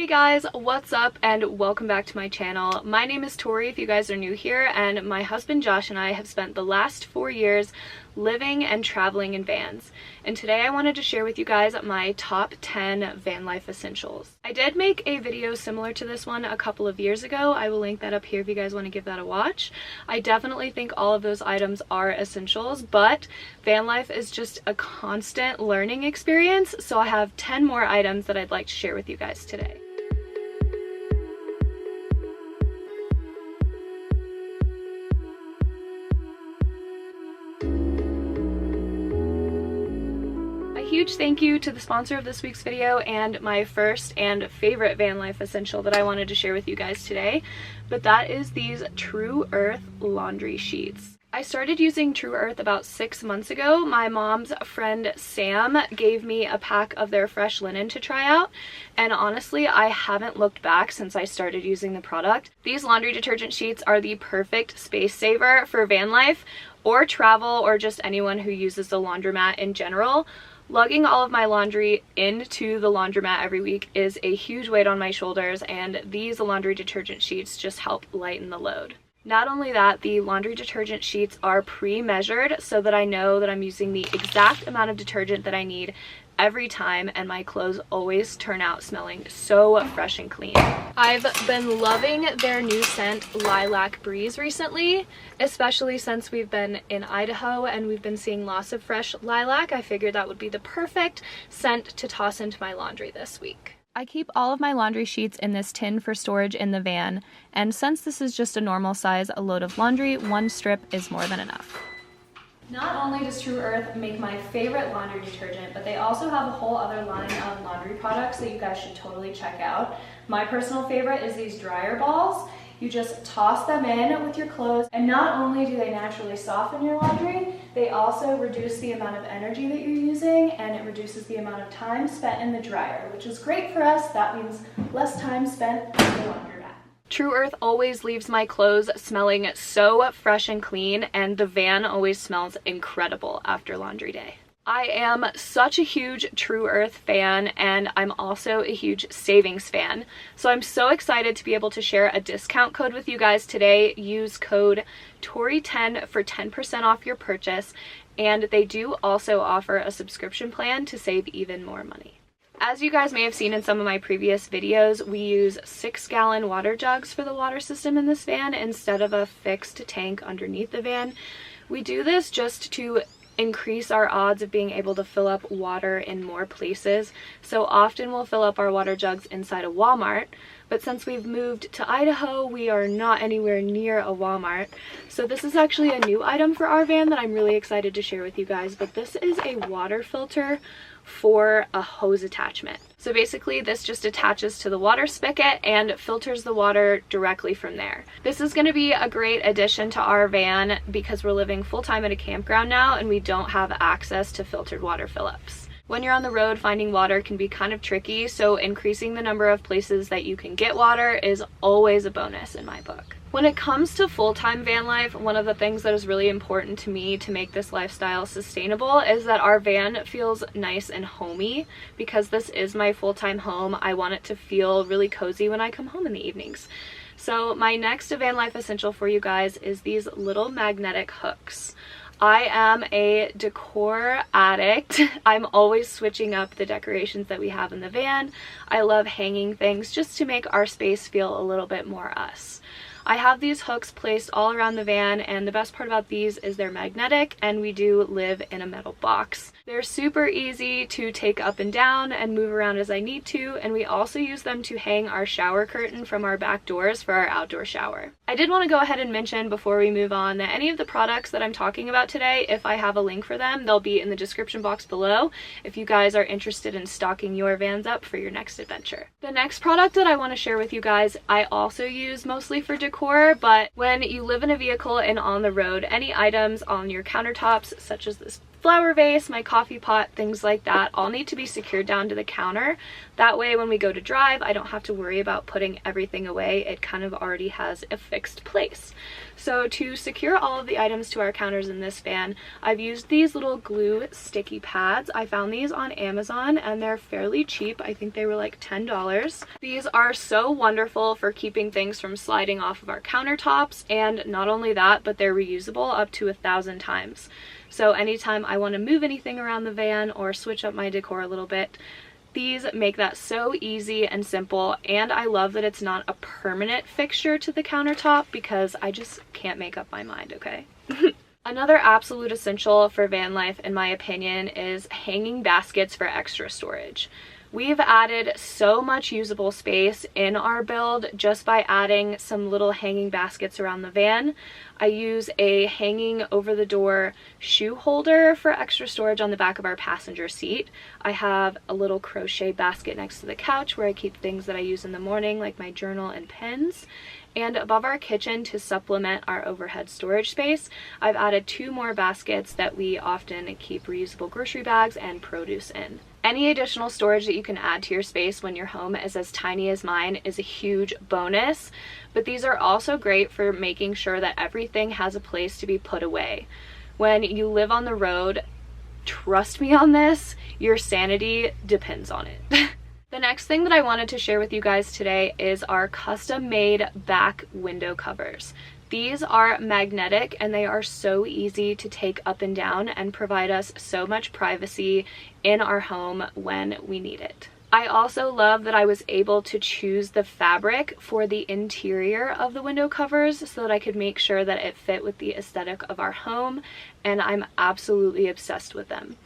Hey guys, what's up and welcome back to my channel. My name is Tori if you guys are new here, and my husband Josh and I have spent the last 4 years living and traveling in vans. And today I wanted to share with you guys my top 10 van life essentials. I did make a video similar to this one a couple of years ago. I will link that up here if you guys want to give that a watch. I definitely think all of those items are essentials, but van life is just a constant learning experience, so I have 10 more items that I'd like to share with you guys today. Huge thank you to the sponsor of this week's video and my first and favorite van life essential that I wanted to share with you guys today, but that is these Tru Earth laundry sheets. I started using Tru Earth about 6 months ago. My mom's friend Sam gave me a pack of their fresh linen to try out, and honestly I haven't looked back since I started using the product. These laundry detergent sheets are the perfect space saver for van life or travel, or just anyone who uses the laundromat in general. Lugging all of my laundry into the laundromat every week is a huge weight on my shoulders, and these laundry detergent sheets just help lighten the load. Not only that, the laundry detergent sheets are pre-measured so that I know that I'm using the exact amount of detergent that I need every time, and my clothes always turn out smelling so fresh and clean. I've been loving their new scent Lilac Breeze recently, especially since we've been in Idaho and we've been seeing lots of fresh lilac. I figured that would be the perfect scent to toss into my laundry this week. I keep all of my laundry sheets in this tin for storage in the van, and since this is just a normal size load of laundry, one strip is more than enough. Not only does Tru Earth make my favorite laundry detergent, but they also have a whole other line of laundry products that you guys should totally check out. My personal favorite is these dryer balls. You just toss them in with your clothes, and not only do they naturally soften your laundry, they also reduce the amount of energy that you're using, and it reduces the amount of time spent in the dryer, which is great for us. That means less time spent in the laundromat. Tru Earth always leaves my clothes smelling so fresh and clean, and the van always smells incredible after laundry day. I am such a huge Tru Earth fan, and I'm also a huge savings fan. So I'm so excited to be able to share a discount code with you guys today. Use code TORI10 for 10% off your purchase, and they do also offer a subscription plan to save even more money. As you guys may have seen in some of my previous videos, we use 6-gallon water jugs for the water system in this van instead of a fixed tank underneath the van. We do this just to increase our odds of being able to fill up water in more places. So often we'll fill up our water jugs inside a Walmart, but since we've moved to Idaho, we are not anywhere near a Walmart. So this is actually a new item for our van that I'm really excited to share with you guys, but this is a water filter for a hose attachment. So basically this just attaches to the water spigot and filters the water directly from there. This is going to be a great addition to our van because we're living full-time at a campground now and we don't have access to filtered water fill-ups. When you're on the road, finding water can be kind of tricky, so increasing the number of places that you can get water is always a bonus in my book. When it comes to full-time van life, one of the things that is really important to me to make this lifestyle sustainable is that our van feels nice and homey. Because this is my full-time home, I want it to feel really cozy when I come home in the evenings. So my next van life essential for you guys is these little magnetic hooks. I am a decor addict. I'm always switching up the decorations that we have in the van. I love hanging things just to make our space feel a little bit more us. I have these hooks placed all around the van, and the best part about these is they're magnetic and we do live in a metal box. They're super easy to take up and down and move around as I need to, and we also use them to hang our shower curtain from our back doors for our outdoor shower. I did want to go ahead and mention before we move on that any of the products that I'm talking about today, if I have a link for them, they'll be in the description box below if you guys are interested in stocking your vans up for your next adventure. The next product that I want to share with you guys, I also use mostly for decor, but when you live in a vehicle and on the road, any items on your countertops such as this flower vase, my coffee pot, things like that all need to be secured down to the counter. That way when we go to drive, I don't have to worry about putting everything away. It kind of already has a fixed place. So to secure all of the items to our counters in this van, I've used these little glue sticky pads. I found these on Amazon and they're fairly cheap. I think they were like $10. These are so wonderful for keeping things from sliding off of our countertops, and not only that, but they're reusable up to 1,000 times. So anytime I want to move anything around the van or switch up my decor a little bit, these make that so easy and simple, and I love that it's not a permanent fixture to the countertop because I just can't make up my mind, okay? Another absolute essential for van life, in my opinion, is hanging baskets for extra storage. We've added so much usable space in our build just by adding some little hanging baskets around the van. I use a hanging over the door shoe holder for extra storage on the back of our passenger seat. I have a little crochet basket next to the couch where I keep things that I use in the morning, like my journal and pens. And above our kitchen, to supplement our overhead storage space, I've added 2 more baskets that we often keep reusable grocery bags and produce in. Any additional storage that you can add to your space when your home is as tiny as mine is a huge bonus, but these are also great for making sure that everything has a place to be put away. When you live on the road, trust me on this, your sanity depends on it. The next thing that I wanted to share with you guys today is our custom-made back window covers. These are magnetic and they are so easy to take up and down and provide us so much privacy in our home when we need it. I also love that I was able to choose the fabric for the interior of the window covers so that I could make sure that it fit with the aesthetic of our home, and I'm absolutely obsessed with them.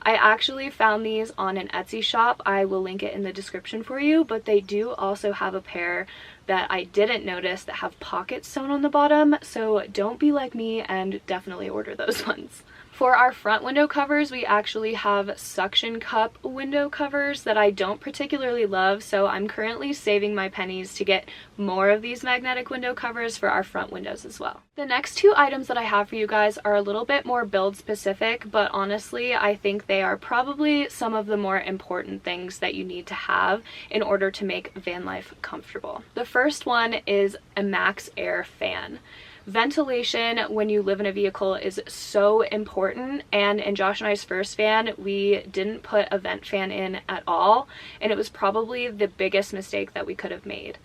I actually found these on an Etsy shop. I will link it in the description for you, but they do also have a pair that I didn't notice that have pockets sewn on the bottom, so don't be like me and definitely order those ones. For our front window covers, we actually have suction cup window covers that I don't particularly love, so I'm currently saving my pennies to get more of these magnetic window covers for our front windows as well. The next 2 items that I have for you guys are a little bit more build specific, but honestly, I think they are probably some of the more important things that you need to have in order to make van life comfortable. The first one is a MaxxAir fan. Ventilation when you live in a vehicle is so important, and in Josh and I's first van we didn't put a vent fan in at all, and it was probably the biggest mistake that we could have made.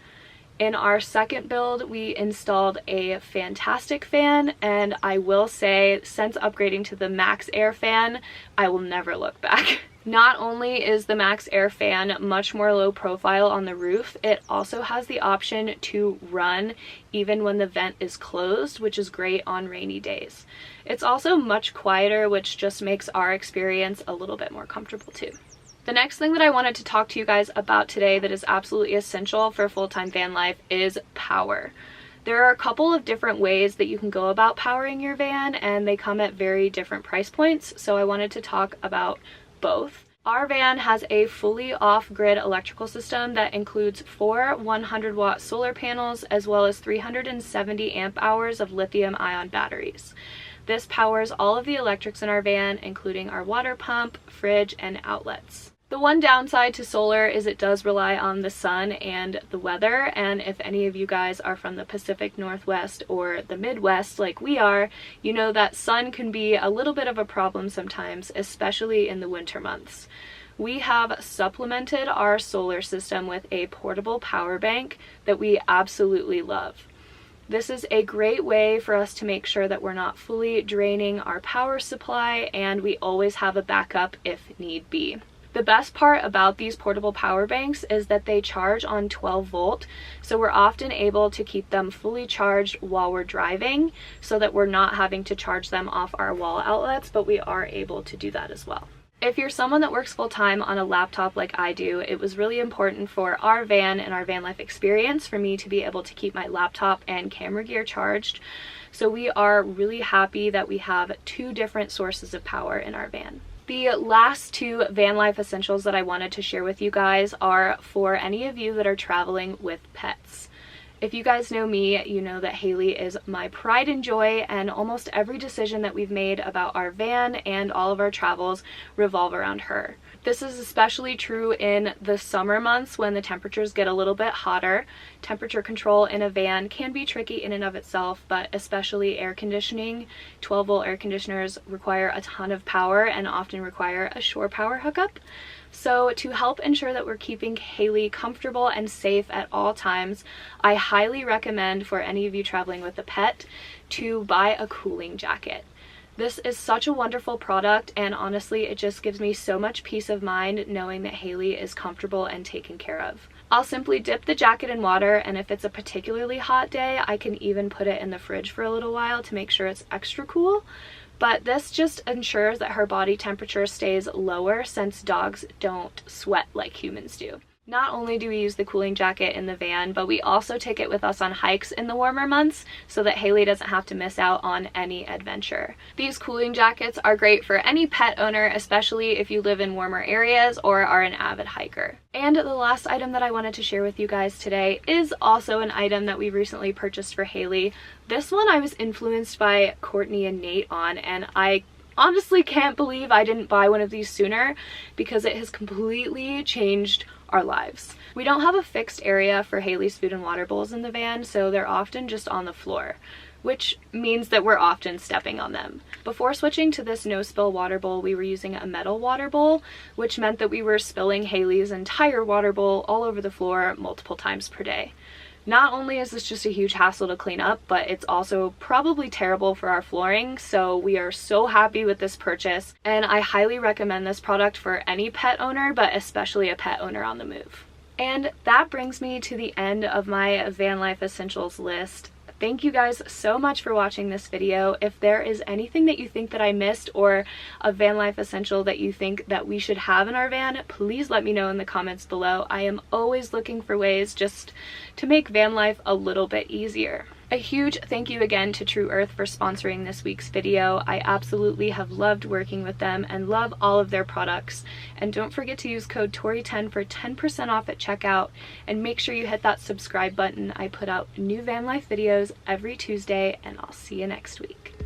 In our second build, we installed a fantastic fan, and I will say, since upgrading to the MaxxAir fan, I will never look back. Not only is the MaxxAir fan much more low profile on the roof, it also has the option to run even when the vent is closed, which is great on rainy days. It's also much quieter, which just makes our experience a little bit more comfortable too. The next thing that I wanted to talk to you guys about today that is absolutely essential for full-time van life is power. There are a couple of different ways that you can go about powering your van, and they come at very different price points, so I wanted to talk about both. Our van has a fully off-grid electrical system that includes 4 100-watt solar panels as well as 370 amp hours of lithium-ion batteries. This powers all of the electrics in our van, including our water pump, fridge, and outlets. The one downside to solar is it does rely on the sun and the weather, and if any of you guys are from the Pacific Northwest or the Midwest like we are, you know that sun can be a little bit of a problem sometimes, especially in the winter months. We have supplemented our solar system with a portable power bank that we absolutely love. This is a great way for us to make sure that we're not fully draining our power supply, and we always have a backup if need be. The best part about these portable power banks is that they charge on 12 volt, so we're often able to keep them fully charged while we're driving so that we're not having to charge them off our wall outlets, but we are able to do that as well. If you're someone that works full-time on a laptop like I do, it was really important for our van and our van life experience for me to be able to keep my laptop and camera gear charged. So we are really happy that we have 2 different sources of power in our van. The last 2 van life essentials that I wanted to share with you guys are for any of you that are traveling with pets. If you guys know me, you know that Haley is my pride and joy, and almost every decision that we've made about our van and all of our travels revolve around her. This is especially true in the summer months when the temperatures get a little bit hotter. Temperature control in a van can be tricky in and of itself, but especially air conditioning. 12-volt air conditioners require a ton of power and often require a shore power hookup. So to help ensure that we're keeping Haley comfortable and safe at all times, I highly recommend for any of you traveling with a pet to buy a cooling jacket. This is such a wonderful product, and honestly, it just gives me so much peace of mind knowing that Haley is comfortable and taken care of. I'll simply dip the jacket in water, and if it's a particularly hot day, I can even put it in the fridge for a little while to make sure it's extra cool. But this just ensures that her body temperature stays lower, since dogs don't sweat like humans do. Not only do we use the cooling jacket in the van, but we also take it with us on hikes in the warmer months so that Haley doesn't have to miss out on any adventure. These cooling jackets are great for any pet owner, especially if you live in warmer areas or are an avid hiker. And the last item that I wanted to share with you guys today is also an item that we recently purchased for Haley. This one I was influenced by Courtney and Nate on, and I honestly can't believe I didn't buy one of these sooner because it has completely changed our lives. We don't have a fixed area for Haley's food and water bowls in the van, so they're often just on the floor, which means that we're often stepping on them. Before switching to this no-spill water bowl, we were using a metal water bowl, which meant that we were spilling Haley's entire water bowl all over the floor multiple times per day. Not only is this just a huge hassle to clean up, but it's also probably terrible for our flooring, so we are so happy with this purchase, and I highly recommend this product for any pet owner, but especially a pet owner on the move. And that brings me to the end of my van life essentials list. Thank you guys so much for watching this video. If there is anything that you think that I missed, or a van life essential that you think that we should have in our van, please let me know in the comments below. I am always looking for ways just to make van life a little bit easier. A huge thank you again to True Earth for sponsoring this week's video. I absolutely have loved working with them and love all of their products. And don't forget to use code TORI10 for 10% off at checkout, and make sure you hit that subscribe button. I put out new van life videos every Tuesday, and I'll see you next week.